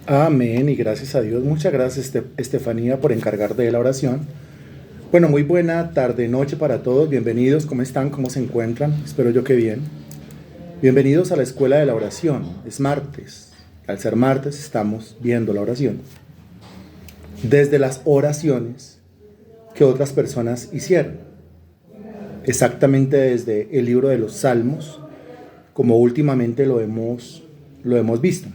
Amén y gracias a Dios. Muchas gracias, Estefanía, por encargarte de la oración. Bueno, muy buena tarde, noche para todos. Bienvenidos. ¿Cómo están? ¿Cómo se encuentran? Espero yo que bien. Bienvenidos a la Escuela de la Oración. Es martes. Al ser martes estamos viendo la oración desde las oraciones que otras personas hicieron. Exactamente desde el libro de los Salmos, como últimamente lo hemos visto.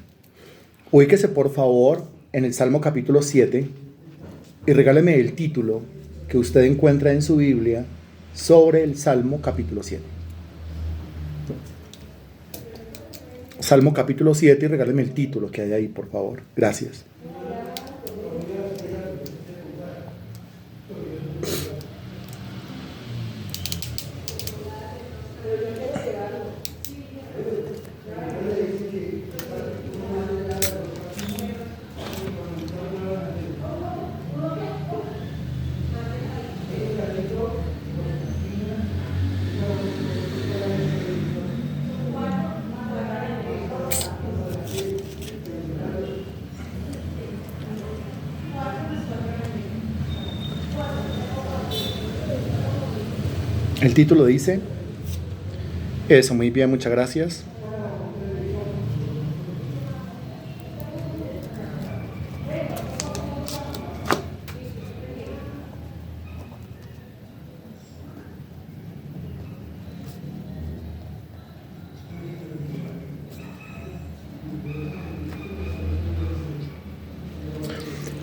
Ubíquese por favor en el Salmo capítulo 7 y regáleme el título que usted encuentra en su Biblia sobre el Salmo capítulo 7. Salmo capítulo 7 y regáleme el título que hay ahí, por favor. Gracias. El título dice, eso, muy bien, muchas gracias.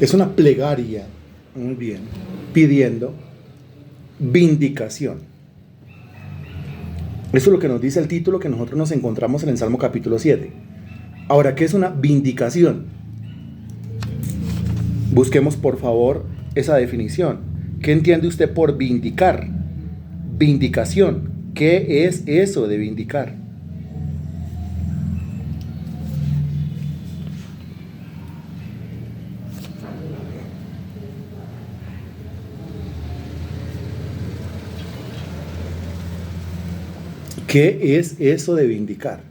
Es una plegaria, muy bien, pidiendo vindicación. Eso es lo que nos dice el título que nosotros nos encontramos en el Salmo capítulo 7. Ahora, ¿qué es una vindicación? Busquemos por favor esa definición. ¿Qué entiende usted por vindicar? Vindicación. ¿Qué es eso de vindicar? ¿Qué es eso de vindicar?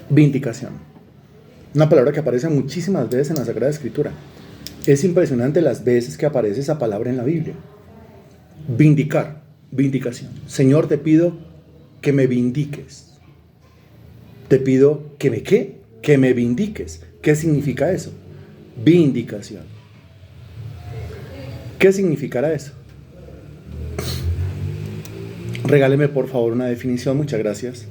Vindicación. Una palabra que aparece muchísimas veces en la Sagrada Escritura. Es impresionante las veces que aparece esa palabra en la Biblia. Vindicar, vindicación. Señor, te pido que me vindiques. Te pido que me ¿qué? Que me vindiques. ¿Qué significa eso? Vindicación. ¿Qué significará eso? Regáleme por favor una definición, muchas gracias.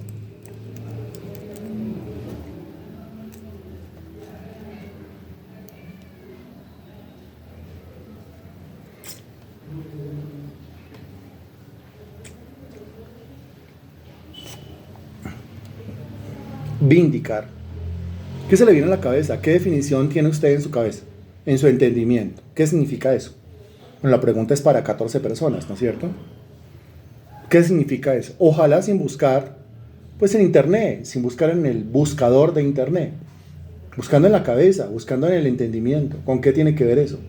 Vindicar. ¿Qué se le viene a la cabeza? ¿Qué definición tiene usted en su cabeza? En su entendimiento. ¿Qué significa eso? Bueno, la pregunta es para 14 personas, ¿no es cierto? ¿Qué significa eso? Ojalá sin buscar, pues en internet, sin buscar en el buscador de internet. Buscando en la cabeza, buscando en el entendimiento. ¿Con qué tiene que ver eso?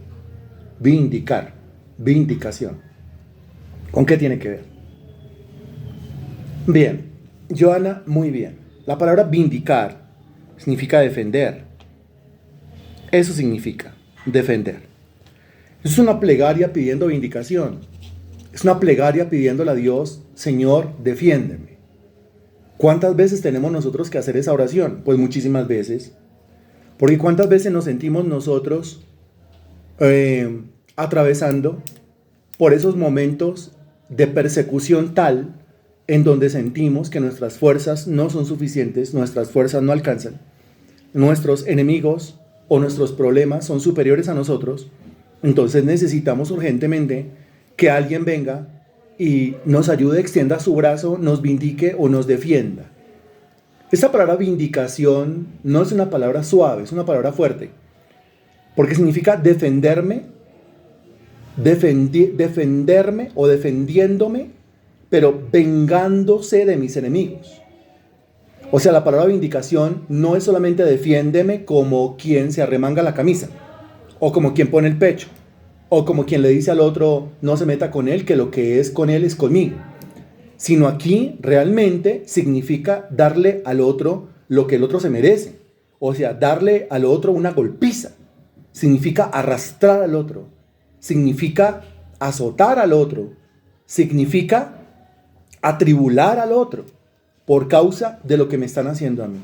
Vindicar, vindicación. ¿Con qué tiene que ver? Bien, Joana, muy bien. La palabra vindicar significa defender. Eso significa defender. Es una plegaria pidiendo vindicación. Es una plegaria pidiéndole a Dios, Señor, defiéndeme. ¿Cuántas veces tenemos nosotros que hacer esa oración? Pues muchísimas veces. Porque ¿cuántas veces nos sentimos nosotros atravesando por esos momentos de persecución tal en donde sentimos que nuestras fuerzas no son suficientes, nuestras fuerzas no alcanzan, nuestros enemigos o nuestros problemas son superiores a nosotros? Entonces necesitamos urgentemente que alguien venga y nos ayude, extienda su brazo, nos vindique o nos defienda. Esta palabra vindicación no es una palabra suave, es una palabra fuerte, porque significa defenderme, defenderme o defendiéndome, pero vengándose de mis enemigos. O sea, la palabra vindicación no es solamente defiéndeme como quien se arremanga la camisa o como quien pone el pecho, o como quien le dice al otro, no se meta con él, que lo que es con él es conmigo. Sino aquí realmente significa darle al otro lo que el otro se merece. O sea, darle al otro una golpiza. Significa arrastrar al otro. Significa azotar al otro. Significa atribular al otro por causa de lo que me están haciendo a mí.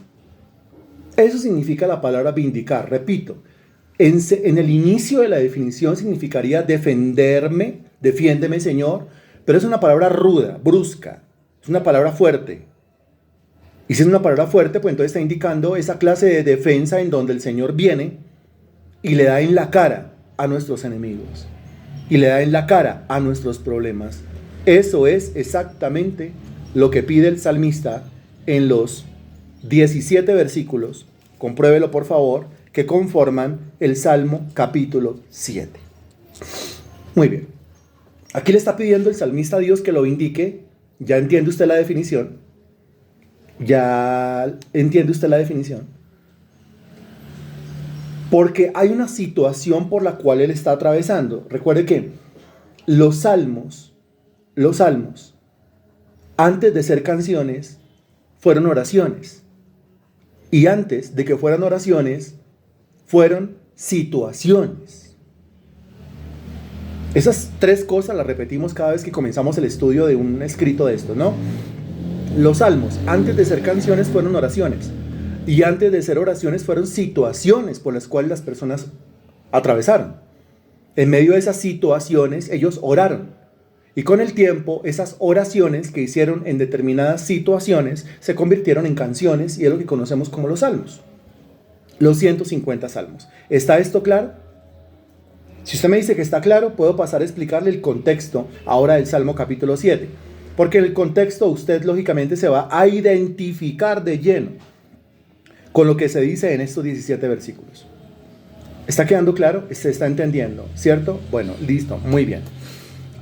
Eso significa la palabra vindicar. Repito, en el inicio de la definición significaría defenderme, defiéndeme Señor, pero es una palabra ruda, brusca, es una palabra fuerte. Y si es una palabra fuerte, pues entonces está indicando esa clase de defensa en donde el Señor viene y le da en la cara a nuestros enemigos y le da en la cara a nuestros problemas. Eso es exactamente lo que pide el salmista en los 17 versículos, compruébelo por favor, que conforman el Salmo capítulo 7. Muy bien. Aquí le está pidiendo el salmista a Dios que lo indique. ¿Ya entiende usted la definición? ¿Ya entiende usted la definición? Porque hay una situación por la cual él está atravesando. Recuerde que los salmos, antes de ser canciones, fueron oraciones. Y antes de que fueran oraciones, fueron situaciones. Esas tres cosas las repetimos cada vez que comenzamos el estudio de un escrito de esto, ¿no? Los salmos, antes de ser canciones, fueron oraciones. Y antes de ser oraciones, fueron situaciones por las cuales las personas atravesaron. En medio de esas situaciones, ellos oraron. Y con el tiempo, esas oraciones que hicieron en determinadas situaciones se convirtieron en canciones y es lo que conocemos como los salmos. Los 150 salmos. ¿Está esto claro? Si usted me dice que está claro, puedo pasar a explicarle el contexto ahora del Salmo capítulo 7. Porque en el contexto usted lógicamente se va a identificar de lleno con lo que se dice en estos 17 versículos. ¿Está quedando claro? ¿Se está entendiendo? ¿Cierto? Bueno, listo, muy bien.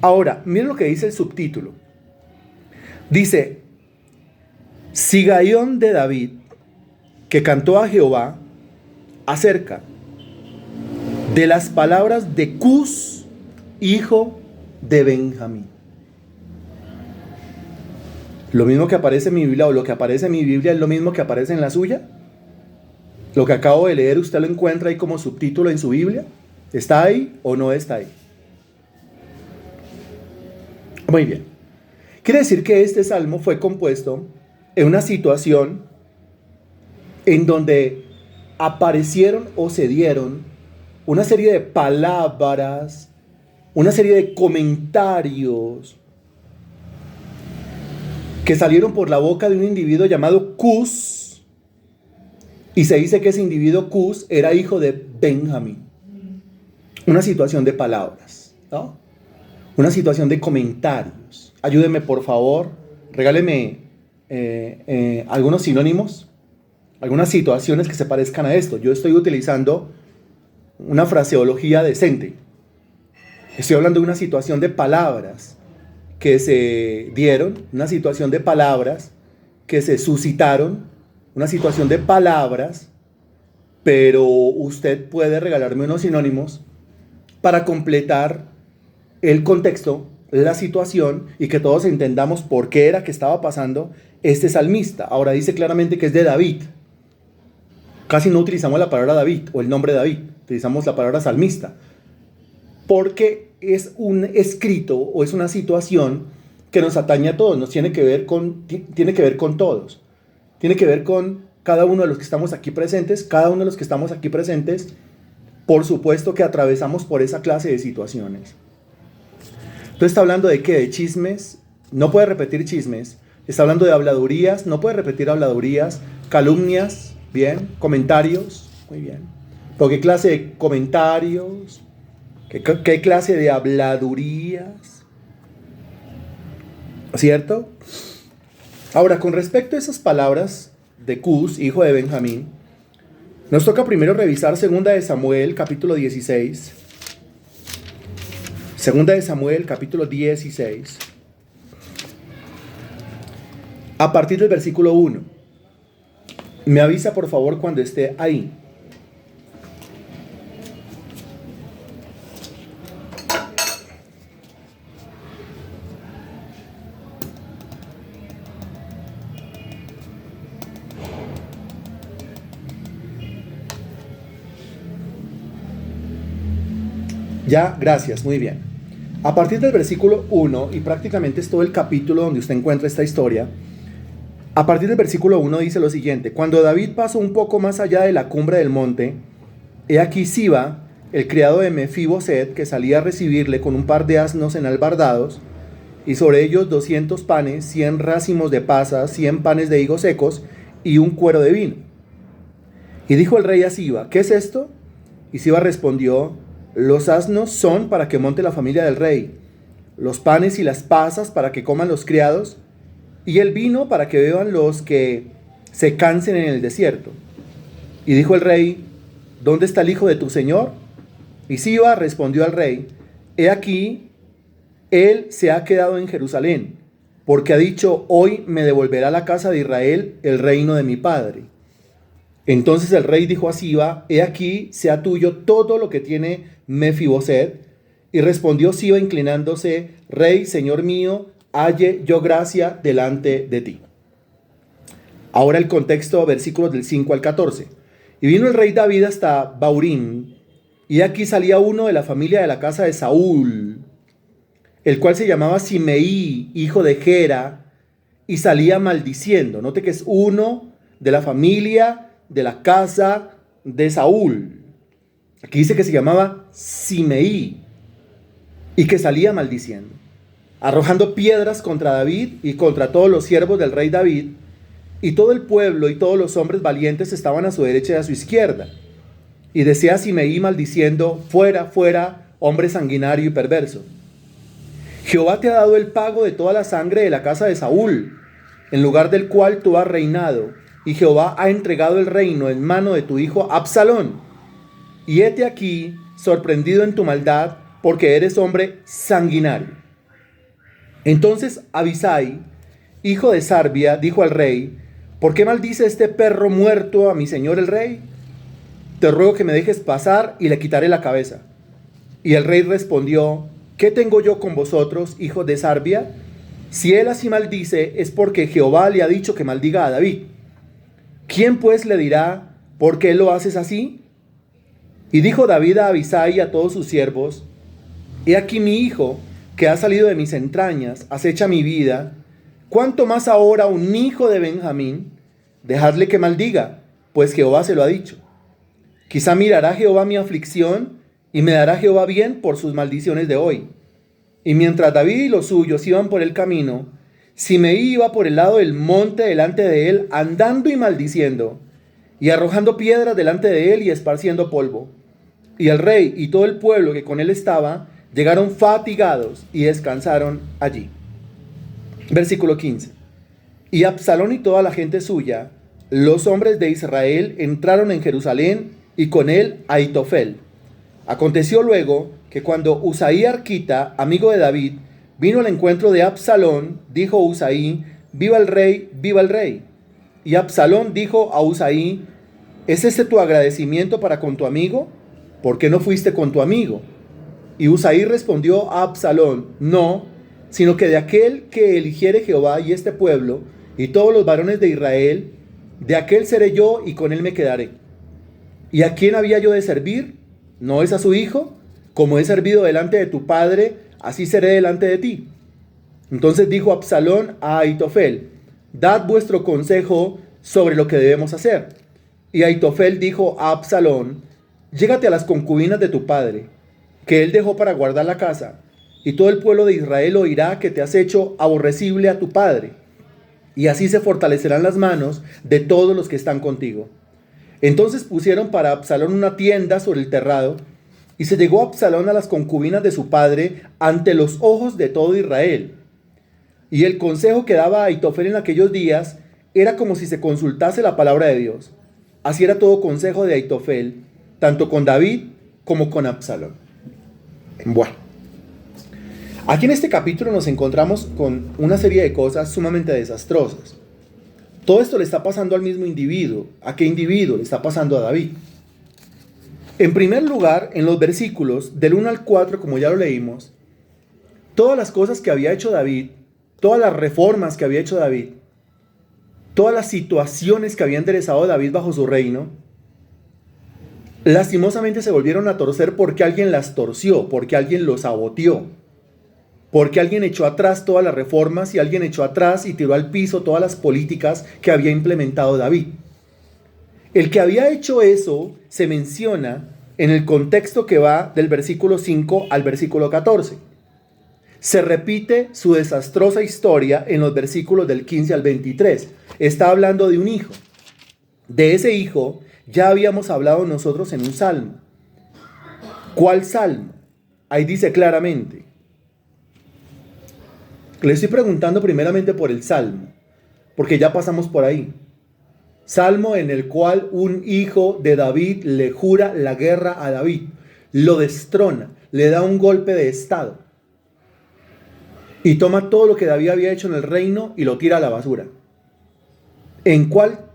Ahora, miren lo que dice el subtítulo. Dice, Sigaión de David, que cantó a Jehová acerca de las palabras de Cus, hijo de Benjamín. Lo mismo que aparece en mi Biblia o lo que aparece en mi Biblia es lo mismo que aparece en la suya. Lo que acabo de leer, ¿usted lo encuentra ahí como subtítulo en su Biblia? ¿Está ahí o no está ahí? Muy bien. Quiere decir que este salmo fue compuesto en una situación en donde aparecieron o se dieron una serie de palabras, una serie de comentarios que salieron por la boca de un individuo llamado Cus, y se dice que ese individuo Cus era hijo de Benjamín. Una situación de palabras, ¿no? Una situación de comentarios. Ayúdeme por favor, regáleme algunos sinónimos, algunas situaciones que se parezcan a esto. Yo estoy utilizando una fraseología decente. Estoy hablando de una situación de palabras que se dieron, una situación de palabras que se suscitaron, una situación de palabras, pero usted puede regalarme unos sinónimos para completar el contexto, la situación y que todos entendamos por qué era que estaba pasando este salmista. Ahora dice claramente que es de David. Casi no utilizamos la palabra David o el nombre David, utilizamos la palabra salmista, porque es un escrito o es una situación que nos atañe a todos, tiene que ver con todos, tiene que ver con cada uno de los que estamos aquí presentes, por supuesto que atravesamos por esa clase de situaciones. Entonces está hablando de ¿qué? De chismes, no puede repetir chismes, está hablando de habladurías, no puede repetir habladurías, calumnias, bien, comentarios, muy bien. ¿Pero qué clase de comentarios? ¿Qué clase de habladurías? ¿Cierto? Ahora, con respecto a esas palabras de Cus, hijo de Benjamín, nos toca primero revisar 2 de Samuel, capítulo 16. 2 de Samuel, capítulo 16. A partir del versículo 1. Me avisa, por favor, cuando esté ahí. Ya, gracias, muy bien. A partir del versículo 1, y prácticamente es todo el capítulo donde usted encuentra esta historia, a partir del versículo 1 dice lo siguiente: cuando David pasó un poco más allá de la cumbre del monte, he aquí Siba, el criado de Mefiboset, que salía a recibirle con un par de asnos enalbardados, y sobre ellos 200 panes, 100 racimos de pasas, 100 panes de higos secos, y un cuero de vino. Y dijo el rey a Siba: ¿qué es esto? Y Siba respondió: los asnos son para que monte la familia del rey, los panes y las pasas para que coman los criados, y el vino para que beban los que se cansen en el desierto. Y dijo el rey: ¿dónde está el hijo de tu señor? Y Siba respondió al rey: he aquí, él se ha quedado en Jerusalén, porque ha dicho: hoy me devolverá a la casa de Israel el reino de mi padre. Entonces el rey dijo a Siba: he aquí, sea tuyo todo lo que tiene Mefiboset. Y respondió Siba inclinándose: rey, señor mío, halle yo gracia delante de ti. Ahora el contexto, versículos del 5 al 14. Y vino el rey David hasta Baurín, y aquí salía uno de la familia de la casa de Saúl, el cual se llamaba Simeí, hijo de Gera, y salía maldiciendo. Note que es uno de la familia de la casa de Saúl. Aquí dice que se llamaba Simeí y que salía maldiciendo, arrojando piedras contra David y contra todos los siervos del rey David, y todo el pueblo y todos los hombres valientes estaban a su derecha y a su izquierda. Y decía Simeí maldiciendo: fuera, fuera, hombre sanguinario y perverso. Jehová te ha dado el pago de toda la sangre de la casa de Saúl, en lugar del cual tú has reinado, y Jehová ha entregado el reino en mano de tu hijo Absalón. Y hete aquí, sorprendido en tu maldad, porque eres hombre sanguinario. Entonces Abisai, hijo de Sarbia, dijo al rey: ¿por qué maldice este perro muerto a mi señor el rey? Te ruego que me dejes pasar y le quitaré la cabeza. Y el rey respondió: ¿qué tengo yo con vosotros, hijos de Sarbia? Si él así maldice, es porque Jehová le ha dicho que maldiga a David. ¿Quién pues le dirá: por qué lo haces así? Y dijo David a Abisai y a todos sus siervos: he aquí mi hijo, que ha salido de mis entrañas, acecha mi vida. ¿Cuánto más ahora un hijo de Benjamín? Dejadle que maldiga, pues Jehová se lo ha dicho. Quizá mirará Jehová mi aflicción, y me dará Jehová bien por sus maldiciones de hoy. Y mientras David y los suyos iban por el camino, Simeí iba por el lado del monte delante de él, andando y maldiciendo, y arrojando piedras delante de él y esparciendo polvo. Y el rey y todo el pueblo que con él estaba llegaron fatigados y descansaron allí. Versículo 15. Y Absalón y toda la gente suya, los hombres de Israel, entraron en Jerusalén, y con él Ahitofel. Aconteció luego que cuando Usaí Arquita, amigo de David, vino al encuentro de Absalón, dijo Usaí: viva el rey, viva el rey. Y Absalón dijo a Usaí: ¿es este tu agradecimiento para con tu amigo? ¿Por qué no fuiste con tu amigo? Y Usaí respondió a Absalón: no, sino que de aquel que eligiere Jehová y este pueblo, y todos los varones de Israel, de aquel seré yo y con él me quedaré. ¿Y a quién había yo de servir? ¿No es a su hijo? Como he servido delante de tu padre, así seré delante de ti. Entonces dijo Absalón a Ahitofel: dad vuestro consejo sobre lo que debemos hacer. Y Ahitofel dijo a Absalón: llégate a las concubinas de tu padre, que él dejó para guardar la casa, y todo el pueblo de Israel oirá que te has hecho aborrecible a tu padre, y así se fortalecerán las manos de todos los que están contigo. Entonces pusieron para Absalón una tienda sobre el terrado, y se llegó Absalón a las concubinas de su padre ante los ojos de todo Israel. Y el consejo que daba Ahitofel en aquellos días era como si se consultase la palabra de Dios. Así era todo consejo de Ahitofel, tanto con David como con Absalón. Bueno, aquí en este capítulo nos encontramos con una serie de cosas sumamente desastrosas. Todo esto le está pasando al mismo individuo. ¿A qué individuo? Le está pasando a David. En primer lugar, en los versículos del 1 al 4, como ya lo leímos, todas las cosas que había hecho David, todas las reformas que había hecho David, todas las situaciones que había enderezado David bajo su reino, lastimosamente se volvieron a torcer porque alguien las torció, porque alguien los saboteó, porque alguien echó atrás todas las reformas y alguien echó atrás y tiró al piso todas las políticas que había implementado David. El que había hecho eso se menciona en el contexto que va del versículo 5 al versículo 14. Se repite su desastrosa historia en los versículos del 15 al 23. Está hablando de un hijo. De ese hijo ya habíamos hablado nosotros en un salmo. ¿Cuál salmo? Ahí dice claramente. Le estoy preguntando primeramente por el salmo, porque ya pasamos por ahí. Salmo en el cual un hijo de David le jura la guerra a David, lo destrona, le da un golpe de estado y toma todo lo que David había hecho en el reino y lo tira a la basura. ¿En cuál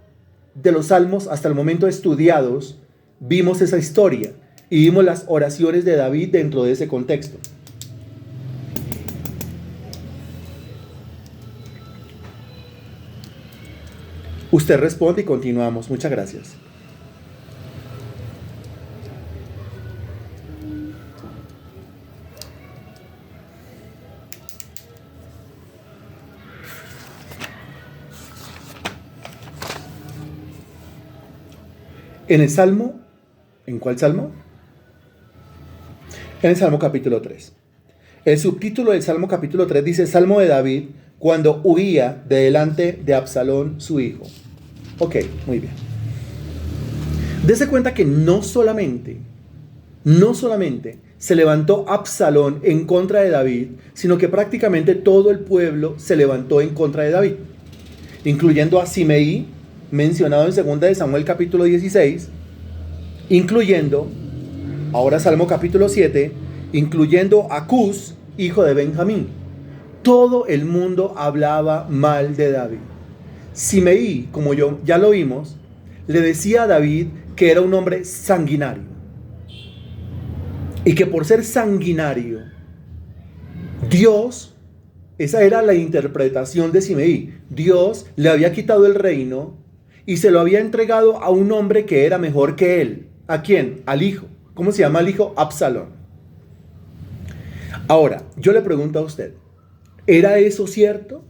de los salmos hasta el momento estudiados vimos esa historia y vimos las oraciones de David dentro de ese contexto? Usted responde y continuamos. Muchas gracias. En el Salmo, ¿en cuál Salmo? En el Salmo capítulo 3. El subtítulo del Salmo capítulo 3 dice Salmo de David cuando huía de delante de Absalón su hijo. Ok, muy bien. Dese cuenta que no solamente se levantó Absalón en contra de David, sino que prácticamente todo el pueblo se levantó en contra de David, incluyendo a Simeí, mencionado en 2 de Samuel capítulo 16, incluyendo, ahora Salmo capítulo 7, incluyendo a Cus, hijo de Benjamín. Todo el mundo hablaba mal de David. Simeí, como ya lo vimos, le decía a David que era un hombre sanguinario. Y que por ser sanguinario, Dios, esa era la interpretación de Simeí, Dios le había quitado el reino y se lo había entregado a un hombre que era mejor que él. ¿A quién? Al hijo. ¿Cómo se llama el hijo? Absalón. Ahora, yo le pregunto a usted, ¿era eso cierto?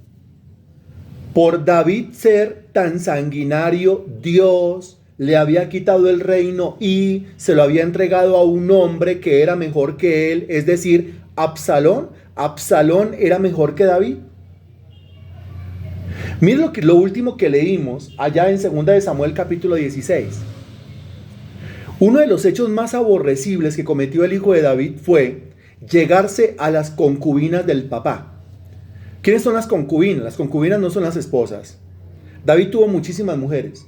Por David ser tan sanguinario, Dios le había quitado el reino y se lo había entregado a un hombre que era mejor que él, es decir, Absalón. ¿Absalón era mejor que David? Miren lo último que leímos allá en 2 de Samuel capítulo 16. Uno de los hechos más aborrecibles que cometió el hijo de David fue llegarse a las concubinas del papá. ¿Quiénes son las concubinas? Las concubinas no son las esposas. David tuvo muchísimas mujeres,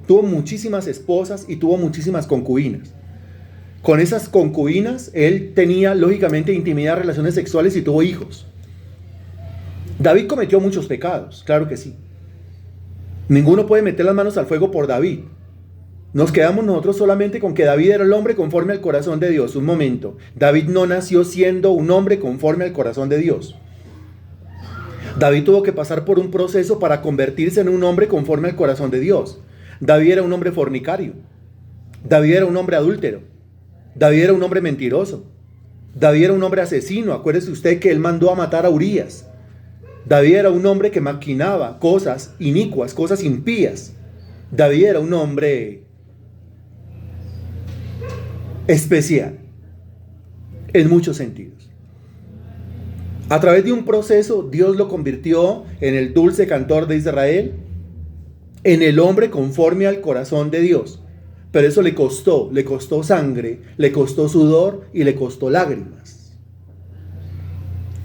tuvo muchísimas esposas y tuvo muchísimas concubinas. Con esas concubinas él tenía lógicamente intimidad, relaciones sexuales y tuvo hijos. David cometió muchos pecados, claro que sí. Ninguno puede meter las manos al fuego por David. Nos quedamos nosotros solamente con que David era el hombre conforme al corazón de Dios. Un momento, David no nació siendo un hombre conforme al corazón de Dios. David tuvo que pasar por un proceso para convertirse en un hombre conforme al corazón de Dios. David era un hombre fornicario. David era un hombre adúltero. David era un hombre mentiroso. David era un hombre asesino. Acuérdese usted que él mandó a matar a Urías. David era un hombre que maquinaba cosas inicuas, cosas impías. David era un hombre especial en muchos sentidos. A través de un proceso, Dios lo convirtió en el dulce cantor de Israel, en el hombre conforme al corazón de Dios. Pero eso le costó sangre, le costó sudor y le costó lágrimas.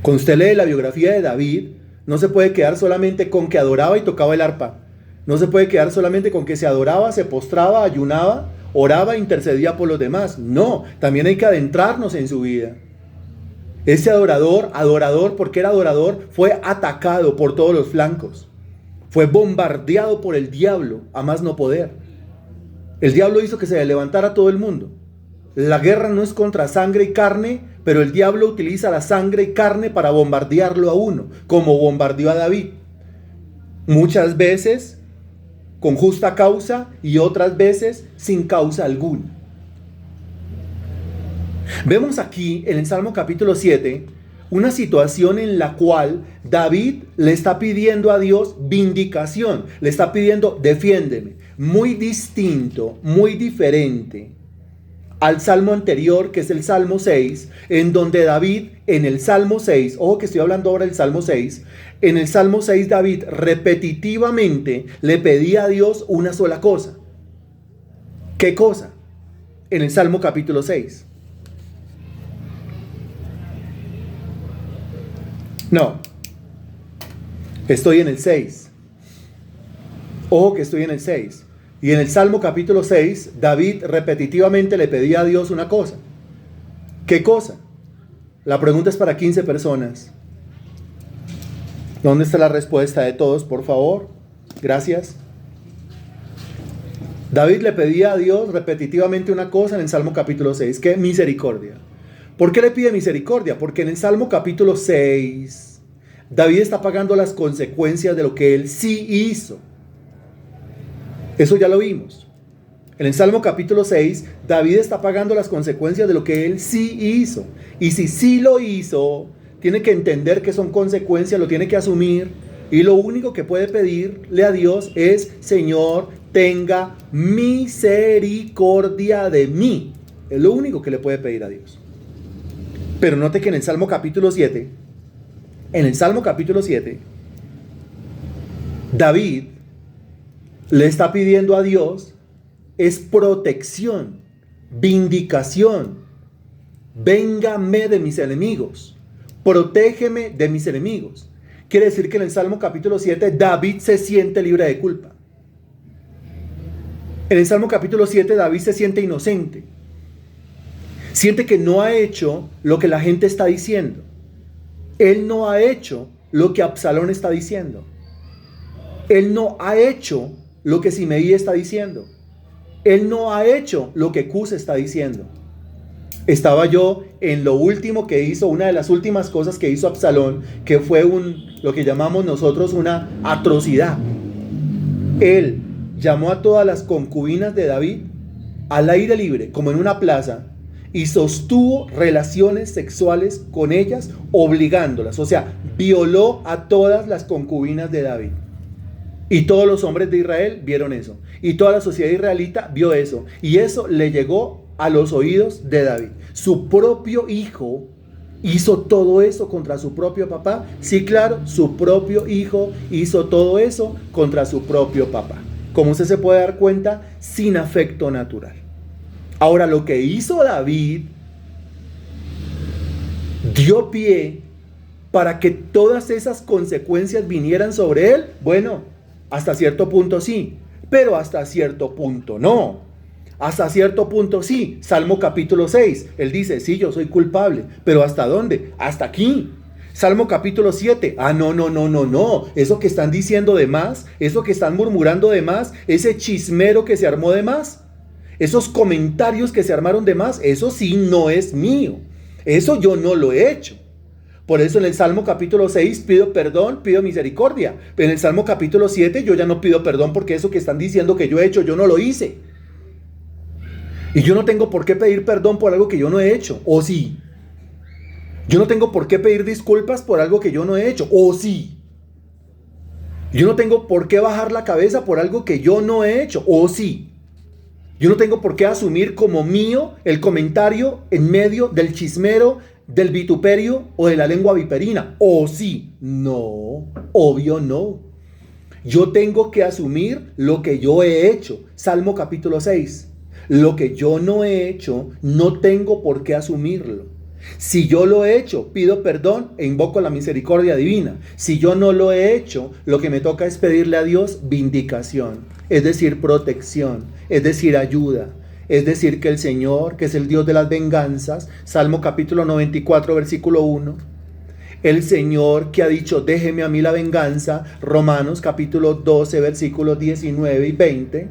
Cuando usted lee la biografía de David, no se puede quedar solamente con que adoraba y tocaba el arpa. No se puede quedar solamente con que se adoraba, se postraba, ayunaba, oraba, intercedía por los demás. No, también hay que adentrarnos en su vida. Ese adorador, porque era adorador, fue atacado por todos los flancos. Fue bombardeado por el diablo, a más no poder. El diablo hizo que se levantara todo el mundo. La guerra no es contra sangre y carne, pero el diablo utiliza la sangre y carne para bombardearlo a uno, como bombardeó a David. Muchas veces con justa causa y otras veces sin causa alguna. Vemos aquí en el Salmo capítulo 7 una situación en la cual David le está pidiendo a Dios vindicación, le está pidiendo defiéndeme, muy distinto, muy diferente al salmo anterior, que es el Salmo 6, en donde David, en el Salmo 6, ojo que estoy hablando ahora del Salmo 6, en el Salmo 6 David repetitivamente le pedía a Dios una sola cosa. ¿Qué cosa? En el Salmo capítulo 6. No, estoy en el 6. Ojo que estoy en el 6. Y en el Salmo capítulo 6, David repetitivamente le pedía a Dios una cosa. ¿Qué cosa? La pregunta es para 15 personas. ¿Dónde está la respuesta de todos, por favor? Gracias. David le pedía a Dios repetitivamente una cosa en el Salmo capítulo 6, que misericordia. ¿Por qué le pide misericordia? Porque en el Salmo capítulo 6, David está pagando las consecuencias de lo que él sí hizo. Eso ya lo vimos. En el Salmo capítulo 6, David está pagando las consecuencias de lo que él sí hizo. Y si sí lo hizo, tiene que entender que son consecuencias, lo tiene que asumir. Y lo único que puede pedirle a Dios es: Señor, tenga misericordia de mí. Es lo único que le puede pedir a Dios. Pero note que en el Salmo capítulo 7, David le está pidiendo a Dios es protección, vindicación. Véngame de mis enemigos, protégeme de mis enemigos. Quiere decir que en el Salmo capítulo 7 David se siente libre de culpa. En el Salmo capítulo 7 David se siente inocente. Siente que no ha hecho lo que la gente está diciendo. Él no ha hecho lo que Absalón está diciendo. Él no ha hecho lo que Simei está diciendo. Él no ha hecho lo que Cus está diciendo. Estaba yo en lo último que hizo, una de las últimas cosas que hizo Absalón, que fue lo que llamamos nosotros una atrocidad. Él llamó a todas las concubinas de David al aire libre, como en una plaza, y sostuvo relaciones sexuales con ellas, obligándolas. O sea, violó a todas las concubinas de David. Y todos los hombres de Israel vieron eso. Y toda la sociedad israelita vio eso. Y eso le llegó a los oídos de David. Su propio hijo hizo todo eso contra su propio papá. Sí, claro, su propio hijo hizo todo eso contra su propio papá. Como usted se puede dar cuenta, sin afecto natural. Ahora, lo que hizo David dio pie para que todas esas consecuencias vinieran sobre él. Bueno, hasta cierto punto sí, pero hasta cierto punto no. Hasta cierto punto sí. Salmo capítulo 6, él dice: sí, yo soy culpable, pero ¿hasta dónde? Hasta aquí. Salmo capítulo 7, no, eso que están diciendo de más, eso que están murmurando de más, ese chismero que se armó de más, esos comentarios que se armaron de más, eso sí no es mío, eso yo no lo he hecho. Por eso en el Salmo capítulo 6 pido perdón, pido misericordia. Pero en el Salmo capítulo 7 yo ya no pido perdón, porque eso que están diciendo que yo he hecho, yo no lo hice. Y yo no tengo por qué pedir perdón por algo que yo no he hecho, ¿o sí? Yo no tengo por qué pedir disculpas por algo que yo no he hecho, ¿o sí? Yo no tengo por qué bajar la cabeza por algo que yo no he hecho, ¿o sí? Yo no tengo por qué asumir como mío el comentario en medio del chismero, del vituperio o de la lengua viperina, ¿o sí? No, obvio no. Yo tengo que asumir lo que yo he hecho. Salmo capítulo 6. Lo que yo no he hecho, no tengo por qué asumirlo. Si yo lo he hecho, pido perdón e invoco la misericordia divina. Si yo no lo he hecho, lo que me toca es pedirle a Dios vindicación, es decir, protección, es decir, ayuda. Es decir, que el Señor, que es el Dios de las venganzas, Salmo capítulo 94, versículo 1, el Señor que ha dicho: déjeme a mí la venganza, Romanos capítulo 12, versículos 19 y 20,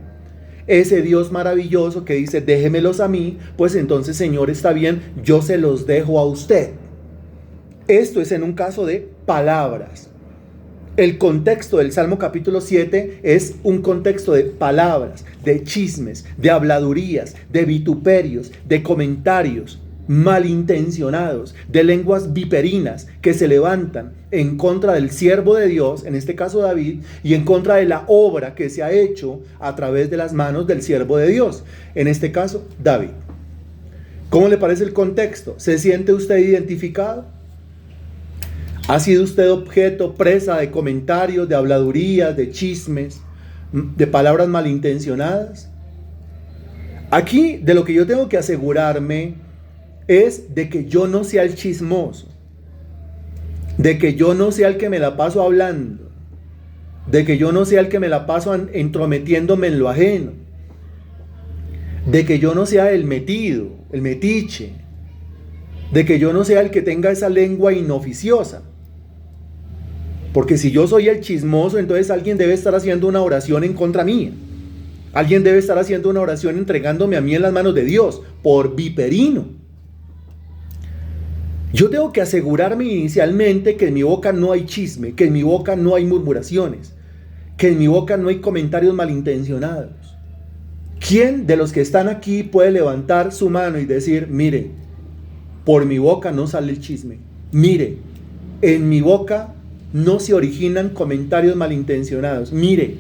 ese Dios maravilloso que dice: déjemelos a mí, pues entonces, Señor, está bien, yo se los dejo a usted. Esto es en un caso de palabras. El contexto del Salmo capítulo 7 es un contexto de palabras, de chismes, de habladurías, de vituperios, de comentarios. malintencionados, de lenguas viperinas que se levantan en contra del siervo de Dios, en este caso David, y en contra de la obra que se ha hecho a través de las manos del siervo de Dios, en este caso David. ¿Cómo le parece el contexto? ¿Se siente usted identificado? ¿Ha sido usted objeto, presa de comentarios, de habladurías, de chismes, de palabras malintencionadas? Aquí de lo que yo tengo que asegurarme es de que yo no sea el chismoso, de que yo no sea el que me la paso hablando, de que yo no sea el que me la paso entrometiéndome en lo ajeno, de que yo no sea el metido, el metiche, de que yo no sea el que tenga esa lengua inoficiosa. Porque si yo soy el chismoso, entonces alguien debe estar haciendo una oración en contra mía. Alguien debe estar haciendo una oración entregándome a mí en las manos de Dios, por viperino. Yo tengo que asegurarme inicialmente que en mi boca no hay chisme, que en mi boca no hay murmuraciones, que en mi boca no hay comentarios malintencionados. ¿Quién de los que están aquí puede levantar su mano y decir, mire, por mi boca no sale el chisme? Mire, en mi boca no se originan comentarios malintencionados. Mire,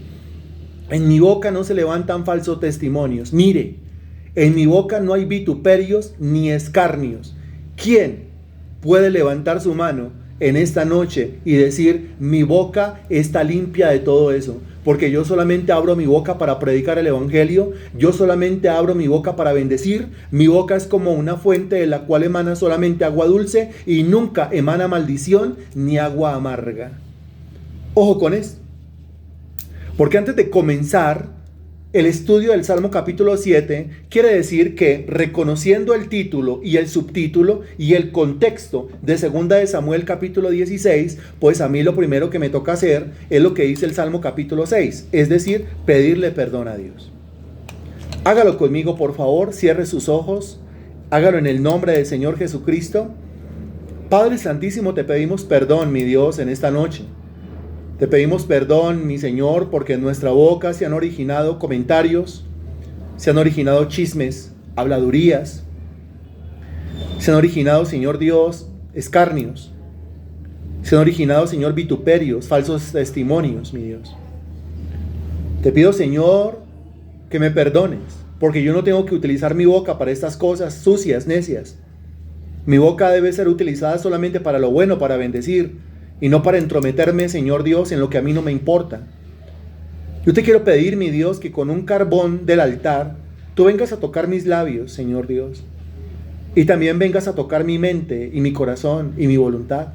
en mi boca no se levantan falsos testimonios. Mire, en mi boca no hay vituperios ni escarnios. ¿Quién puede levantar su mano en esta noche y decir, mi boca está limpia de todo eso? Porque yo solamente abro mi boca para predicar el evangelio, yo solamente abro mi boca para bendecir, mi boca es como una fuente de la cual emana solamente agua dulce y nunca emana maldición ni agua amarga. Ojo con esto, porque antes de comenzar el estudio del Salmo capítulo 7, quiere decir que reconociendo el título y el subtítulo y el contexto de 2 de Samuel capítulo 16, pues a mí lo primero que me toca hacer es lo que dice el Salmo capítulo 6, es decir, pedirle perdón a Dios. Hágalo conmigo, por favor, cierre sus ojos, hágalo en el nombre del Señor Jesucristo. Padre Santísimo, te pedimos perdón, mi Dios, en esta noche. Te pedimos perdón, mi Señor, porque en nuestra boca se han originado comentarios, se han originado chismes, habladurías, se han originado, Señor Dios, escarnios, se han originado, Señor, vituperios, falsos testimonios, mi Dios. Te pido, Señor, que me perdones, porque yo no tengo que utilizar mi boca para estas cosas sucias, necias. Mi boca debe ser utilizada solamente para lo bueno, para bendecir, y no para entrometerme, Señor Dios, en lo que a mí no me importa. Yo te quiero pedir, mi Dios, que con un carbón del altar, tú vengas a tocar mis labios, Señor Dios. Y también vengas a tocar mi mente y mi corazón y mi voluntad.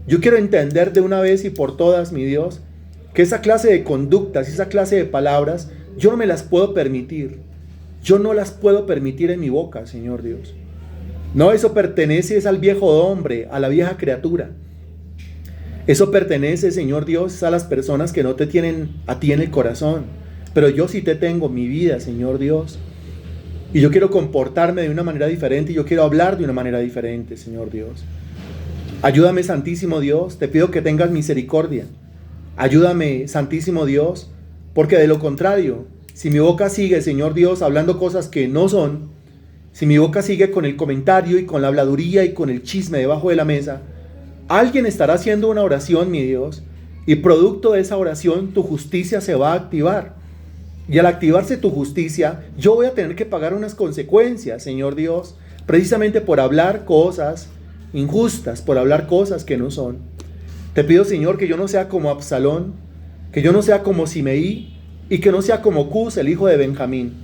Yo quiero entender de una vez y por todas, mi Dios, que esa clase de conductas, esa clase de palabras, yo no me las puedo permitir. Yo no las puedo permitir en mi boca, Señor Dios. No, eso pertenece al viejo hombre, a la vieja criatura. Eso pertenece, Señor Dios, a las personas que no te tienen a ti en el corazón. Pero yo sí te tengo, mi vida, Señor Dios. Y yo quiero comportarme de una manera diferente y yo quiero hablar de una manera diferente, Señor Dios. Ayúdame, Santísimo Dios, te pido que tengas misericordia. Ayúdame, Santísimo Dios, porque de lo contrario, si mi boca sigue, Señor Dios, hablando cosas que no son, si mi boca sigue con el comentario y con la habladuría y con el chisme debajo de la mesa, alguien estará haciendo una oración, mi Dios, y producto de esa oración tu justicia se va a activar. Y al activarse tu justicia, yo voy a tener que pagar unas consecuencias, Señor Dios, precisamente por hablar cosas injustas, por hablar cosas que no son. Te pido, Señor, que yo no sea como Absalón, que yo no sea como Simeí y que no sea como Cus, el hijo de Benjamín,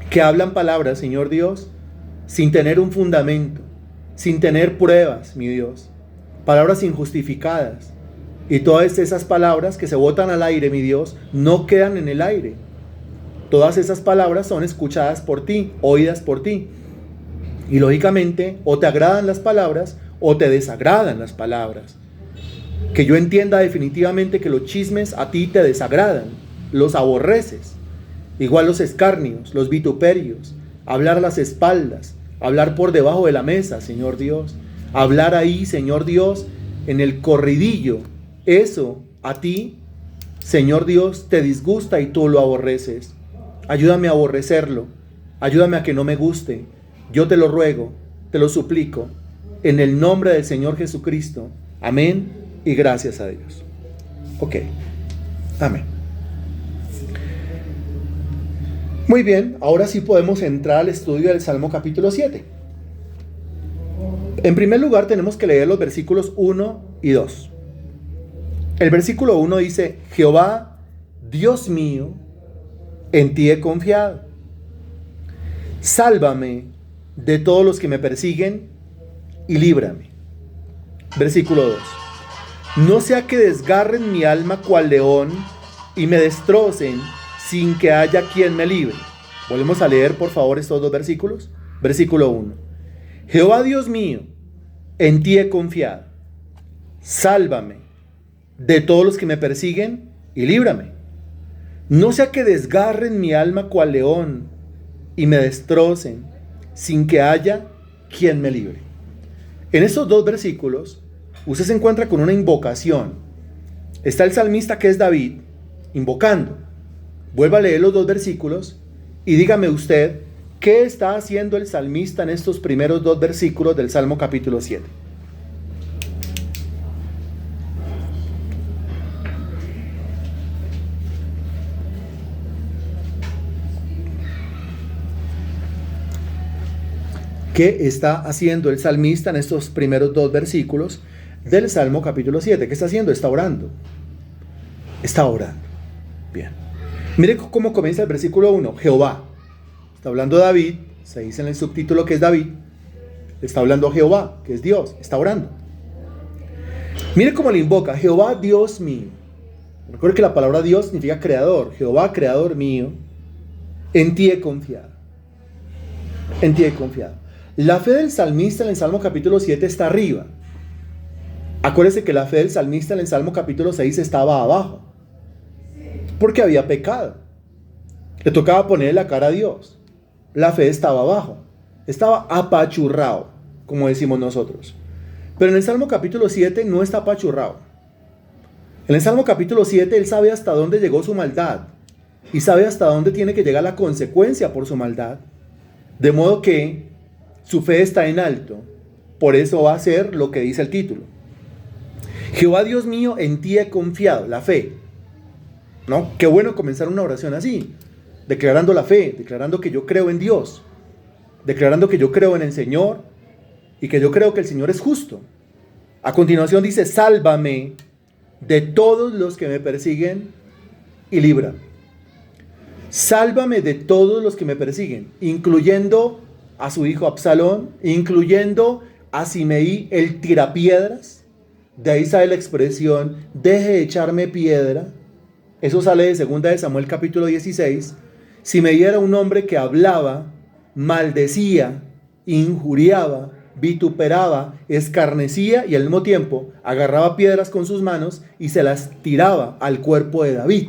que hablan palabras, Señor Dios, sin tener un fundamento, sin tener pruebas, mi Dios. Palabras injustificadas, y todas esas palabras que se botan al aire, mi Dios, no quedan en el aire. Todas esas palabras son escuchadas por ti, oídas por ti, y lógicamente o te agradan las palabras o te desagradan las palabras. Que yo entienda definitivamente que los chismes a ti te desagradan, los aborreces, igual los escarnios, los vituperios, hablar a las espaldas, hablar por debajo de la mesa, Señor Dios. Hablar ahí, Señor Dios, en el corridillo, eso a ti, Señor Dios, te disgusta y tú lo aborreces. Ayúdame a aborrecerlo, ayúdame a que no me guste. Yo te lo ruego, te lo suplico, en el nombre del Señor Jesucristo. Amén y gracias a Dios. Ok, amén. Muy bien, ahora sí podemos entrar al estudio del Salmo capítulo 7. En primer lugar tenemos que leer los versículos 1 y 2. El versículo 1 dice: Jehová, Dios mío, en ti he confiado. Sálvame de todos los que me persiguen y líbrame. Versículo 2. No sea que desgarren mi alma cual león y me destrocen sin que haya quien me libre. Volvemos a leer por favor estos dos versículos. Versículo 1. Jehová Dios mío, en ti he confiado. Sálvame de todos los que me persiguen y líbrame. No sea que desgarren mi alma cual león y me destrocen sin que haya quien me libre. En estos dos versículos usted se encuentra con una invocación. Está el salmista, que es David, invocando. Vuelva a leer los dos versículos y dígame usted qué está haciendo el salmista en estos primeros dos versículos del Salmo capítulo 7. ¿Qué está haciendo el salmista en estos primeros dos versículos del Salmo capítulo 7? ¿Qué está haciendo? Está orando. Está orando. Bien. Mire cómo comienza el versículo 1. Jehová. Está hablando David. Se dice en el subtítulo que es David. Está hablando Jehová, que es Dios. Está orando. Mire cómo le invoca. Jehová, Dios mío. Recuerde que la palabra Dios significa creador. Jehová, creador mío. En ti he confiado. En ti he confiado. La fe del salmista en el Salmo capítulo 7 está arriba. Acuérdese que la fe del salmista en el Salmo capítulo 6 estaba abajo, porque había pecado. Le tocaba poner la cara a Dios. La fe estaba abajo. Estaba apachurrado, como decimos nosotros. Pero en el Salmo capítulo 7 no está apachurrado. En el Salmo capítulo 7 él sabe hasta dónde llegó su maldad y sabe hasta dónde tiene que llegar la consecuencia por su maldad. De modo que su fe está en alto. Por eso va a ser lo que dice el título. Jehová Dios mío, en ti he confiado. La fe. ¿No? Qué bueno comenzar una oración así. Declarando la fe. Declarando que yo creo en Dios. Declarando que yo creo en el Señor. Y que yo creo que el Señor es justo. A continuación dice: sálvame de todos los que me persiguen y líbrame. Sálvame de todos los que me persiguen, incluyendo a su hijo Absalón, incluyendo a Simeí, el tirapiedras. De ahí sale la expresión: deje de echarme piedra. Eso sale de 2 de Samuel capítulo 16. Simeí era un hombre que hablaba, maldecía, injuriaba, vituperaba, escarnecía y al mismo tiempo agarraba piedras con sus manos y se las tiraba al cuerpo de David.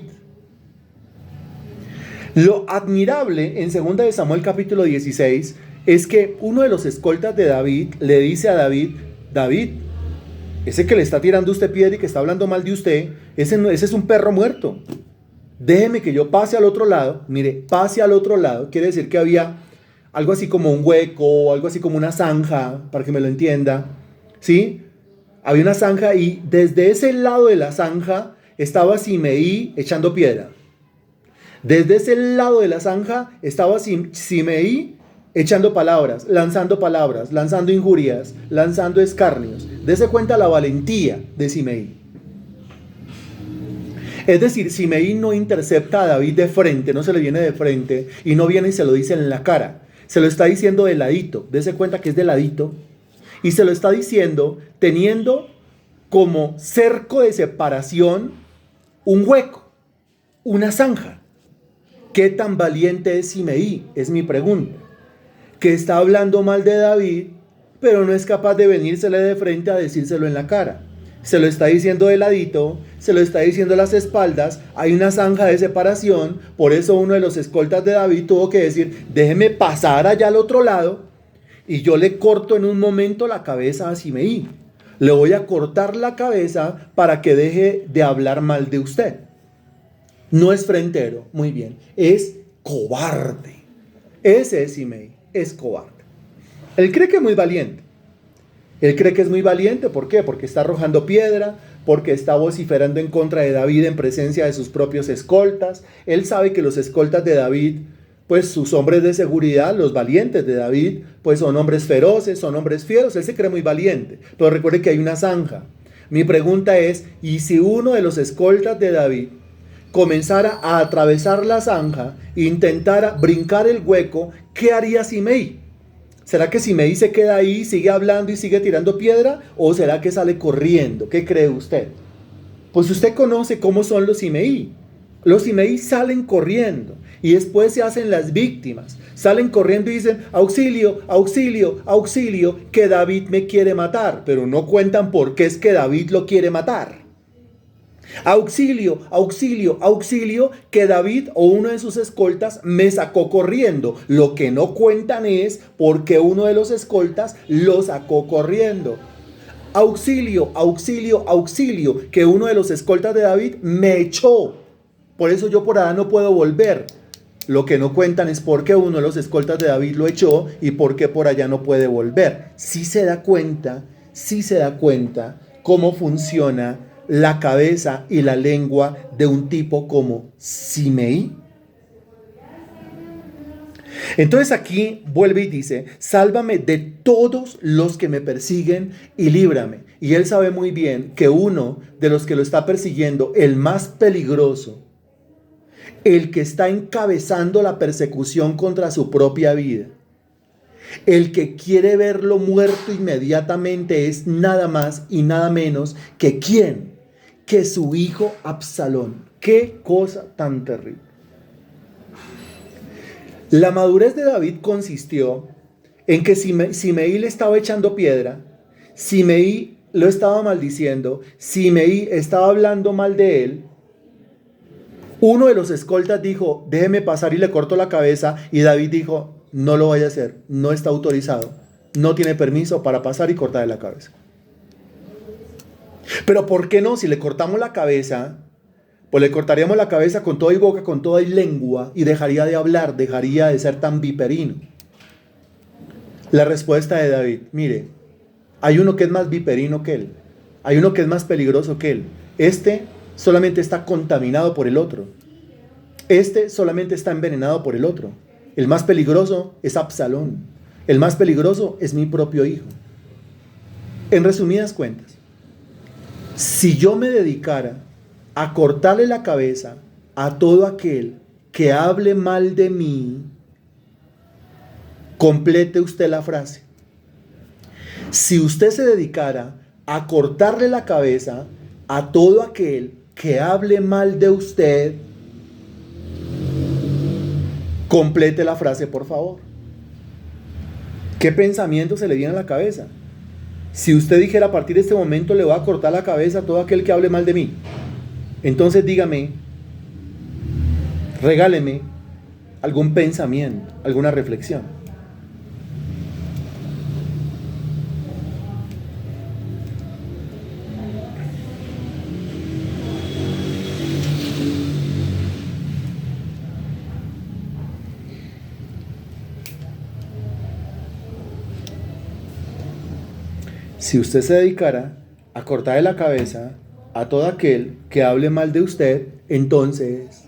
Lo admirable en 2 de Samuel capítulo 16 es que uno de los escoltas de David le dice a David: David, ese que le está tirando usted piedra y que está hablando mal de usted, ese es un perro muerto. Déjeme que yo pase al otro lado. Mire, pase al otro lado quiere decir que había algo así como un hueco, algo así como una zanja, para que me lo entienda, ¿sí? Había una zanja y desde ese lado de la zanja estaba Simeí echando piedra. Desde ese lado de la zanja estaba Simeí echando palabras, lanzando injurias, lanzando escarnios. Dese cuenta la valentía de Simeí. Es decir, Simeí no intercepta a David de frente, no se le viene de frente y no viene y se lo dice en la cara. Se lo está diciendo de ladito, dese cuenta que es de ladito. Y se lo está diciendo teniendo como cerco de separación un hueco, una zanja. ¿Qué tan valiente es Simeí? Es mi pregunta. Que está hablando mal de David, pero no es capaz de venírsele de frente a decírselo en la cara. Se lo está diciendo de ladito, se lo está diciendo a las espaldas, hay una zanja de separación, por eso uno de los escoltas de David tuvo que decir: déjeme pasar allá al otro lado y yo le corto en un momento la cabeza a Simeí. Le voy a cortar la cabeza para que deje de hablar mal de usted. No es frentero, muy bien, es cobarde. Ese es Simeí, es cobarde. Él cree que es muy valiente. Él cree que es muy valiente, ¿por qué? Porque está arrojando piedra, porque está vociferando en contra de David en presencia de sus propios escoltas. Él sabe que los escoltas de David, pues sus hombres de seguridad, los valientes de David, pues son hombres feroces, son hombres fieros. Él se cree muy valiente, pero recuerde que hay una zanja. Mi pregunta es, ¿y si uno de los escoltas de David comenzara a atravesar la zanja e intentara brincar el hueco, qué haría Simei? ¿Será que Simei se queda ahí, sigue hablando y sigue tirando piedra? ¿O será que sale corriendo? ¿Qué cree usted? Pues usted conoce cómo son los Simei. Los Simei salen corriendo y después se hacen las víctimas. Salen corriendo y dicen, auxilio, auxilio, auxilio, que David me quiere matar. Pero no cuentan por qué es que David lo quiere matar. Auxilio, auxilio, auxilio, que David o uno de sus escoltas me sacó corriendo. Lo que no cuentan es por qué uno de los escoltas lo sacó corriendo. Auxilio, auxilio, auxilio, que uno de los escoltas de David me echó. Por eso yo por allá no puedo volver. Lo que no cuentan es por qué uno de los escoltas de David lo echó y por qué por allá no puede volver. Sí se da cuenta cómo funciona la cabeza y la lengua de un tipo como Simei. Entonces aquí vuelve y dice, sálvame de todos los que me persiguen y líbrame. Y él sabe muy bien que uno de los que lo está persiguiendo, el más peligroso, el que está encabezando la persecución contra su propia vida, el que quiere verlo muerto inmediatamente, es nada más y nada menos que ¿quién? Que su hijo Absalón. ¡Qué cosa tan terrible! La madurez de David consistió en que Simei le estaba echando piedra, Simei lo estaba maldiciendo, Simei estaba hablando mal de él. Uno de los escoltas dijo, déjeme pasar y le corto la cabeza, y David dijo, no lo vaya a hacer, no está autorizado, no tiene permiso para pasar y cortarle la cabeza. Pero ¿por qué no? Si le cortamos la cabeza, pues le cortaríamos la cabeza con toda y boca, con toda y lengua, y dejaría de hablar, dejaría de ser tan viperino. La respuesta de David, mire, hay uno que es más viperino que él, hay uno que es más peligroso que él. Este solamente está contaminado por el otro. Este solamente está envenenado por el otro. El más peligroso es Absalón. El más peligroso es mi propio hijo. En resumidas cuentas, si yo me dedicara a cortarle la cabeza a todo aquel que hable mal de mí, complete usted la frase. Si usted se dedicara a cortarle la cabeza a todo aquel que hable mal de usted, complete la frase, por favor. ¿Qué pensamiento se le viene a la cabeza? Si usted dijera, a partir de este momento le voy a cortar la cabeza a todo aquel que hable mal de mí, entonces dígame, regáleme algún pensamiento, alguna reflexión. Si usted se dedicara a cortarle la cabeza a todo aquel que hable mal de usted, entonces,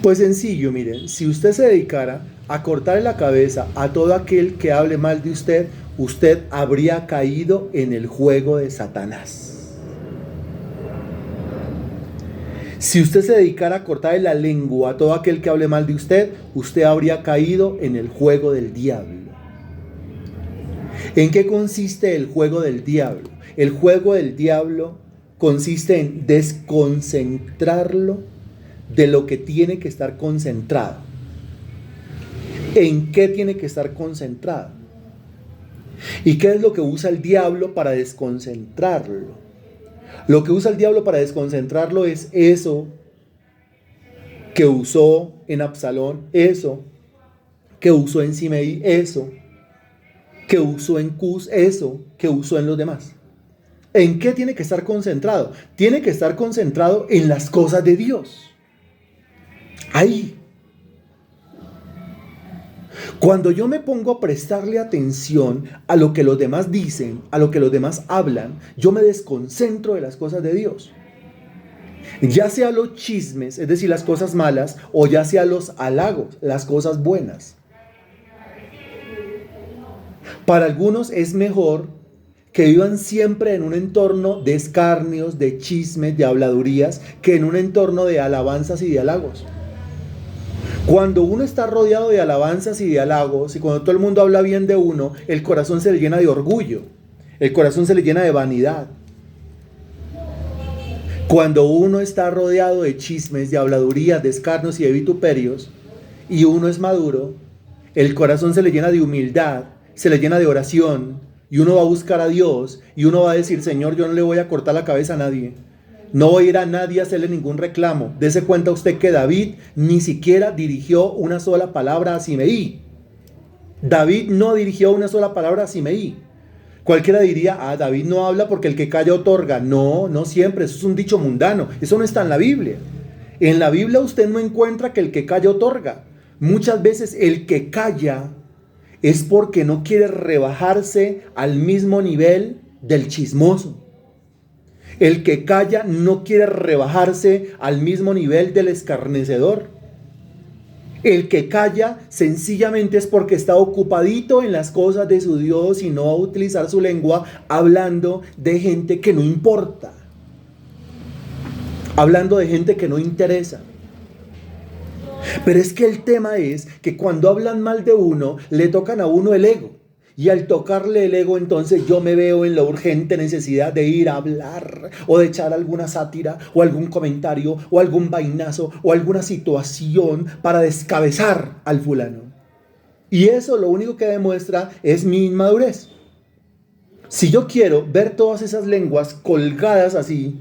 pues sencillo, miren, si usted se dedicara a cortarle la cabeza a todo aquel que hable mal de usted, usted habría caído en el juego de Satanás. Si usted se dedicara a cortarle la lengua a todo aquel que hable mal de usted, usted habría caído en el juego del diablo. ¿En qué consiste el juego del diablo? El juego del diablo consiste en desconcentrarlo de lo que tiene que estar concentrado. ¿En qué tiene que estar concentrado? ¿Y qué es lo que usa el diablo para desconcentrarlo? Lo que usa el diablo para desconcentrarlo es eso que usó en Absalón, eso que usó en Simei, eso que usó en Cus eso que usó en los demás. ¿En qué tiene que estar concentrado? Tiene que estar concentrado en las cosas de Dios. Ahí. Cuando yo me pongo a prestarle atención a lo que los demás dicen, a lo que los demás hablan, yo me desconcentro de las cosas de Dios. Ya sea los chismes, es decir, las cosas malas, o ya sea los halagos, las cosas buenas. Para algunos es mejor que vivan siempre en un entorno de escarnios, de chismes, de habladurías, que en un entorno de alabanzas y de halagos. Cuando uno está rodeado de alabanzas y de halagos, y cuando todo el mundo habla bien de uno, el corazón se le llena de orgullo, el corazón se le llena de vanidad. Cuando uno está rodeado de chismes, de habladurías, de escarnios y de vituperios, y uno es maduro, el corazón se le llena de humildad, se le llena de oración, y uno va a buscar a Dios, y uno va a decir: Señor, yo no le voy a cortar la cabeza a nadie. No voy a ir a nadie a hacerle ningún reclamo. Dese cuenta usted que David ni siquiera dirigió una sola palabra a Simeí. David no dirigió una sola palabra a Simeí. Cualquiera diría: David no habla porque el que calla otorga. No, no siempre, eso es un dicho mundano. Eso no está en la Biblia. En la Biblia usted no encuentra que el que calla otorga. Muchas veces el que calla es porque no quiere rebajarse al mismo nivel del chismoso. El que calla no quiere rebajarse al mismo nivel del escarnecedor. El que calla sencillamente es porque está ocupadito en las cosas de su Dios y no va a utilizar su lengua hablando de gente que no importa. Hablando de gente que no interesa. Pero es que el tema es que cuando hablan mal de uno, le tocan a uno el ego. Y al tocarle el ego, entonces yo me veo en la urgente necesidad de ir a hablar o de echar alguna sátira o algún comentario o algún vainazo o alguna situación para descabezar al fulano. Y eso lo único que demuestra es mi inmadurez. Si yo quiero ver todas esas lenguas colgadas así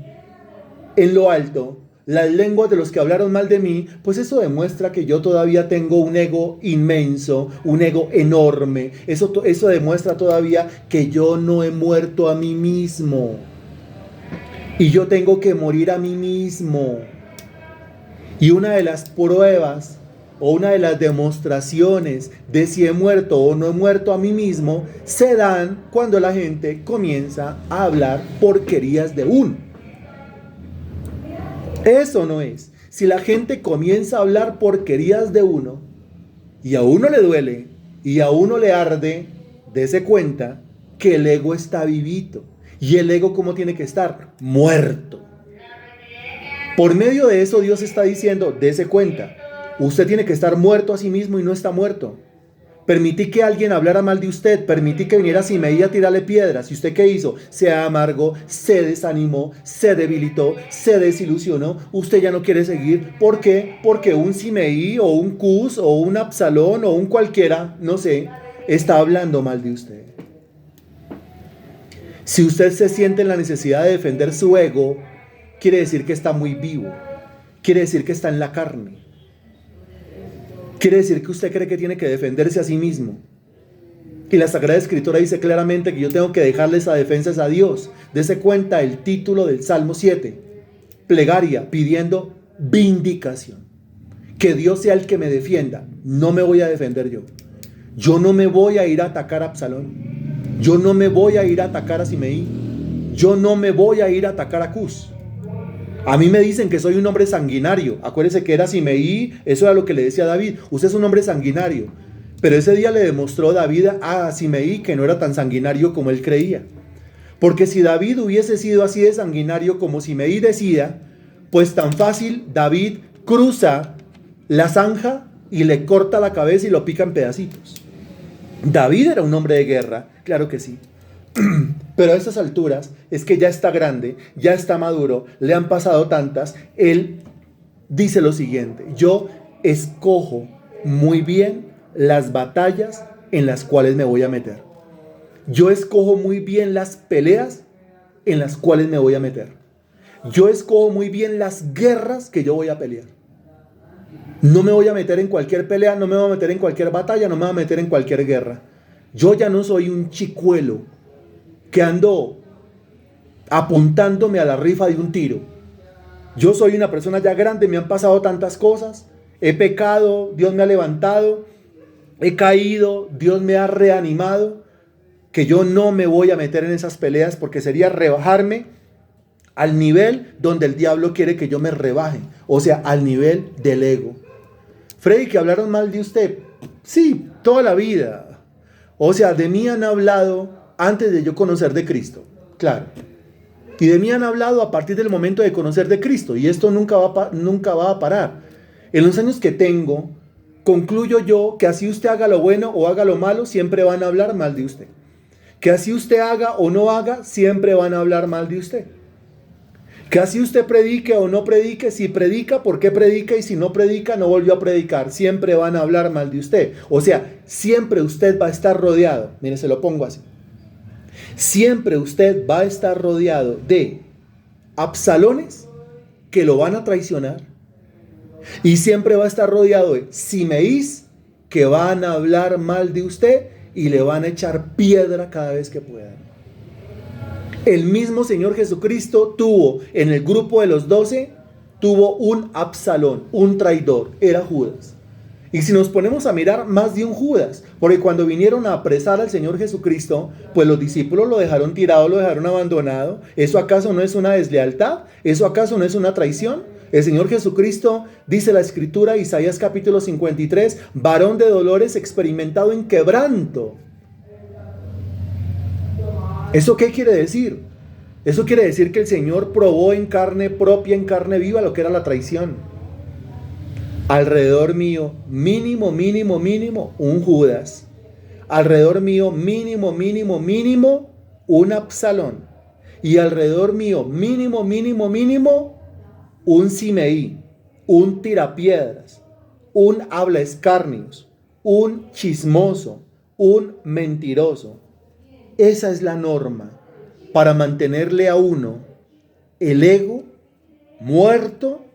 en lo alto, las lenguas de los que hablaron mal de mí, pues eso demuestra que yo todavía tengo un ego inmenso, un ego enorme. Eso demuestra todavía que yo no he muerto a mí mismo. Y yo tengo que morir a mí mismo. Y una de las pruebas o una de las demostraciones de si he muerto o no he muerto a mí mismo se dan cuando la gente comienza a hablar porquerías de uno. Eso no es. Si la gente comienza a hablar porquerías de uno y a uno le duele y a uno le arde, dése cuenta que el ego está vivito. ¿Y el ego cómo tiene que estar? Muerto. Por medio de eso Dios está diciendo: dése cuenta, usted tiene que estar muerto a sí mismo y no está muerto. Permití que alguien hablara mal de usted, permití que viniera Simeí a tirarle piedras. ¿Y usted qué hizo? Se amargó, se desanimó, se debilitó, se desilusionó. Usted ya no quiere seguir. ¿Por qué? Porque un Simeí o un Cus o un Absalón o un cualquiera, no sé, está hablando mal de usted. Si usted se siente en la necesidad de defender su ego, quiere decir que está muy vivo. Quiere decir que está en la carne. Quiere decir que usted cree que tiene que defenderse a sí mismo. Y la Sagrada Escritura dice claramente que yo tengo que dejarle esa defensa a Dios. Dese cuenta el título del Salmo 7. Plegaria, pidiendo vindicación. Que Dios sea el que me defienda. No me voy a defender yo. Yo no me voy a ir a atacar a Absalón. Yo no me voy a ir a atacar a Simeí. Yo no me voy a ir a atacar a Cus. A mí me dicen que soy un hombre sanguinario. Acuérdese que era Simeí, eso era lo que le decía a David. Usted es un hombre sanguinario. Pero ese día le demostró David a Simeí que no era tan sanguinario como él creía. Porque si David hubiese sido así de sanguinario como Simeí decía, pues tan fácil David cruza la zanja y le corta la cabeza y lo pica en pedacitos. David era un hombre de guerra, claro que sí. Pero a estas alturas es que ya está grande, ya está maduro, le han pasado tantas. Él dice lo siguiente: yo escojo muy bien las batallas en las cuales me voy a meter. Yo escojo muy bien las peleas en las cuales me voy a meter. Yo escojo muy bien las guerras que yo voy a pelear. No me voy a meter en cualquier pelea, no me voy a meter en cualquier batalla, no me voy a meter en cualquier guerra. Yo ya no soy un chicuelo que ando apuntándome a la rifa de un tiro. Yo soy una persona ya grande, me han pasado tantas cosas, he pecado, Dios me ha levantado, he caído, Dios me ha reanimado, que yo no me voy a meter en esas peleas porque sería rebajarme al nivel donde el diablo quiere que yo me rebaje, o sea, al nivel del ego. Freddy, que hablaron mal de usted, sí, toda la vida. O sea, de mí han hablado antes de yo conocer de Cristo, claro. Y de mí han hablado a partir del momento de conocer de Cristo. Y esto nunca va a parar. En los años que tengo, concluyo yo que así usted haga lo bueno o haga lo malo, siempre van a hablar mal de usted. Que así usted haga o no haga, siempre van a hablar mal de usted. Que así usted predique o no predique, si predica, ¿por qué predica? Y si no predica, no volvió a predicar. Siempre van a hablar mal de usted. O sea, siempre usted va a estar rodeado. Mire, se lo pongo así. Siempre usted va a estar rodeado de Absalones que lo van a traicionar. Y siempre va a estar rodeado de Simeís que van a hablar mal de usted y le van a echar piedra cada vez que puedan. El mismo Señor Jesucristo tuvo en el grupo de los 12, tuvo un Absalón, un traidor, era Judas. Y si nos ponemos a mirar, más de un Judas, porque cuando vinieron a apresar al Señor Jesucristo, pues los discípulos lo dejaron tirado, lo dejaron abandonado. ¿Eso acaso no es una deslealtad? ¿Eso acaso no es una traición? El Señor Jesucristo, dice la Escritura, Isaías capítulo 53, varón de dolores, experimentado en quebranto. ¿Eso qué quiere decir? Eso quiere decir que el Señor probó en carne propia, en carne viva, lo que era la traición. Alrededor mío, mínimo, un Judas. Alrededor mío, mínimo, un Absalón. Y alrededor mío, mínimo, un Simeí, un tirapiedras, un habla escarnios, un chismoso, un mentiroso. Esa es la norma para mantenerle a uno el ego muerto,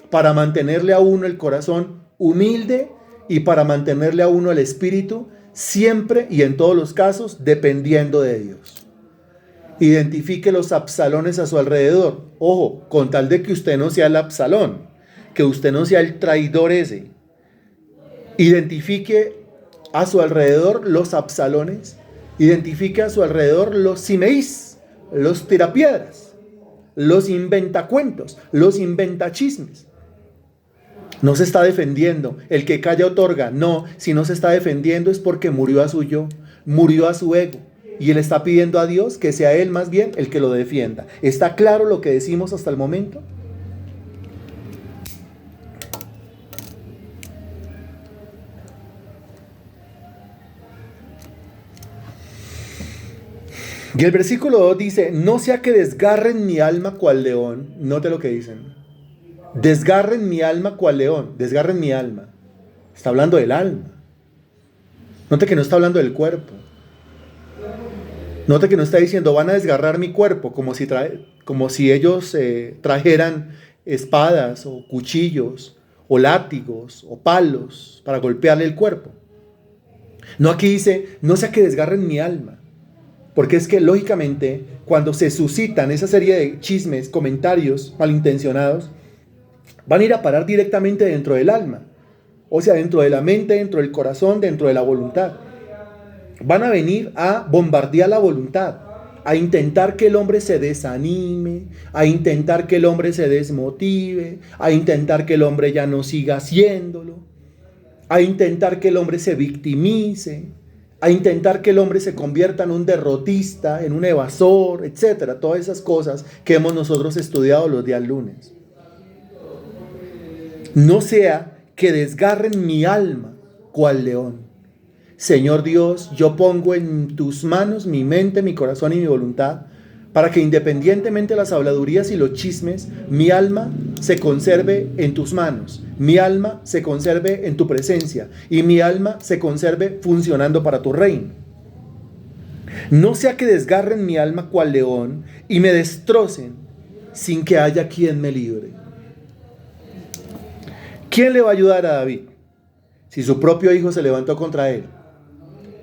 para mantenerle a uno el corazón humilde y para mantenerle a uno el espíritu siempre y en todos los casos dependiendo de Dios. Identifique los Absalones a su alrededor. Ojo, con tal de que usted no sea el Absalón, que usted no sea el traidor ese. Identifique a su alrededor los Absalones. Identifique a su alrededor los Simeís, los tirapiedras, los inventacuentos, los inventachismes. No se está defendiendo. El que calla otorga. No, si no se está defendiendo es porque murió a su yo, murió a su ego. Y él está pidiendo a Dios que sea él más bien el que lo defienda. ¿Está claro lo que decimos hasta el momento? Y el versículo 2 dice, no sea que desgarren mi alma cual león. Note lo que dicen. Desgarren mi alma cual león. Desgarren mi alma. Está hablando del alma. Note que no está hablando del cuerpo. Note que no está diciendo van a desgarrar mi cuerpo como si ellos trajeran espadas o cuchillos o látigos o palos para golpearle el cuerpo. No, aquí dice no sea que desgarren mi alma. Porque es que lógicamente cuando se suscitan esa serie de chismes, comentarios malintencionados, van a ir a parar directamente dentro del alma. O sea, dentro de la mente, dentro del corazón, dentro de la voluntad. Van a venir a bombardear la voluntad, a intentar que el hombre se desanime, a intentar que el hombre se desmotive, a intentar que el hombre ya no siga haciéndolo, a intentar que el hombre se victimice, a intentar que el hombre se convierta en un derrotista, en un evasor, etcétera. Todas esas cosas que hemos nosotros estudiado los días lunes. No sea que desgarren mi alma cual león. Señor Dios, yo pongo en tus manos mi mente, mi corazón y mi voluntad, para que independientemente de las habladurías y los chismes, mi alma se conserve en tus manos, mi alma se conserve en tu presencia y mi alma se conserve funcionando para tu reino. No sea que desgarren mi alma cual león y me destrocen sin que haya quien me libre. ¿Quién le va a ayudar a David si su propio hijo se levantó contra él?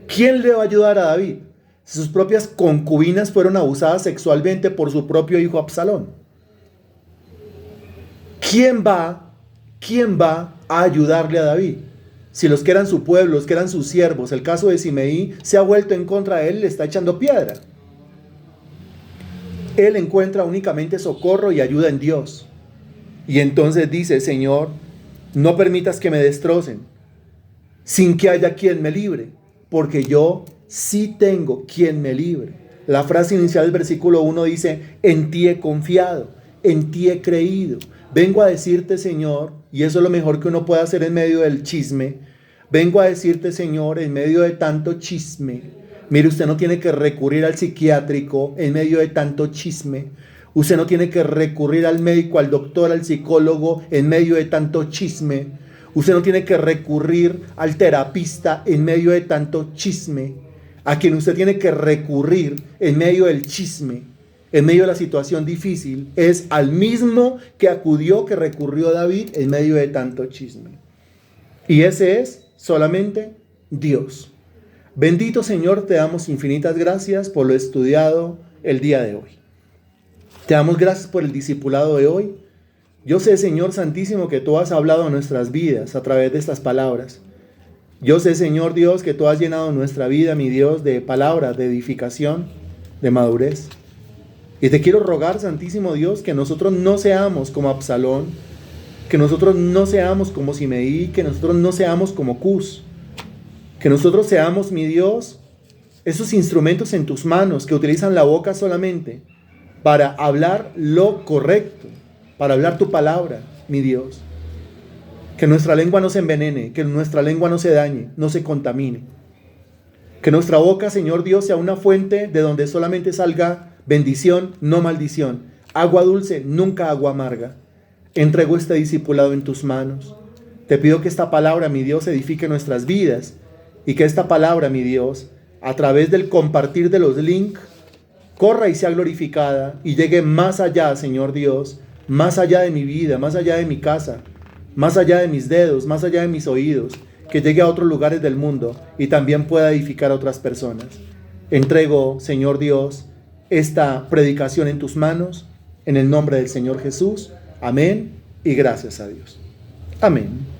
¿Quién le va a ayudar a David? Si sus propias concubinas fueron abusadas sexualmente por su propio hijo Absalón. ¿Quién va a ayudarle a David? Si los que eran su pueblo, los que eran sus siervos, el caso de Simeí, se ha vuelto en contra de él y le está echando piedra. Él encuentra únicamente socorro y ayuda en Dios. Y entonces dice: Señor, no permitas que me destrocen, sin que haya quien me libre, porque yo sí tengo quien me libre. La frase inicial del versículo 1 dice: en ti he confiado, en ti he creído. Vengo a decirte, Señor, y eso es lo mejor que uno puede hacer en medio del chisme. Vengo a decirte, Señor, en medio de tanto chisme. Mire, usted no tiene que recurrir al psiquiátrico en medio de tanto chisme. Usted no tiene que recurrir al médico, al doctor, al psicólogo en medio de tanto chisme. Usted no tiene que recurrir al terapista en medio de tanto chisme. A quien usted tiene que recurrir en medio del chisme, en medio de la situación difícil, es al mismo que recurrió David en medio de tanto chisme. Y ese es solamente Dios. Bendito Señor, te damos infinitas gracias por lo estudiado el día de hoy. Te damos gracias por el discipulado de hoy. Yo sé, Señor Santísimo, que tú has hablado a nuestras vidas a través de estas palabras. Yo sé, Señor Dios, que tú has llenado nuestra vida, mi Dios, de palabras, de edificación, de madurez. Y te quiero rogar, Santísimo Dios, que nosotros no seamos como Absalón, que nosotros no seamos como Simeí, que nosotros no seamos como Cus, que nosotros seamos, mi Dios, esos instrumentos en tus manos que utilizan la boca solamente para hablar lo correcto, para hablar tu palabra, mi Dios. Que nuestra lengua no se envenene, que nuestra lengua no se dañe, no se contamine. Que nuestra boca, Señor Dios, sea una fuente de donde solamente salga bendición, no maldición. Agua dulce, nunca agua amarga. Entrego este discipulado en tus manos. Te pido que esta palabra, mi Dios, edifique nuestras vidas y que esta palabra, mi Dios, a través del compartir de los links, corra y sea glorificada y llegue más allá, Señor Dios, más allá de mi vida, más allá de mi casa, más allá de mis dedos, más allá de mis oídos, que llegue a otros lugares del mundo y también pueda edificar a otras personas. Entrego, Señor Dios, esta predicación en tus manos, en el nombre del Señor Jesús. Amén y gracias a Dios. Amén.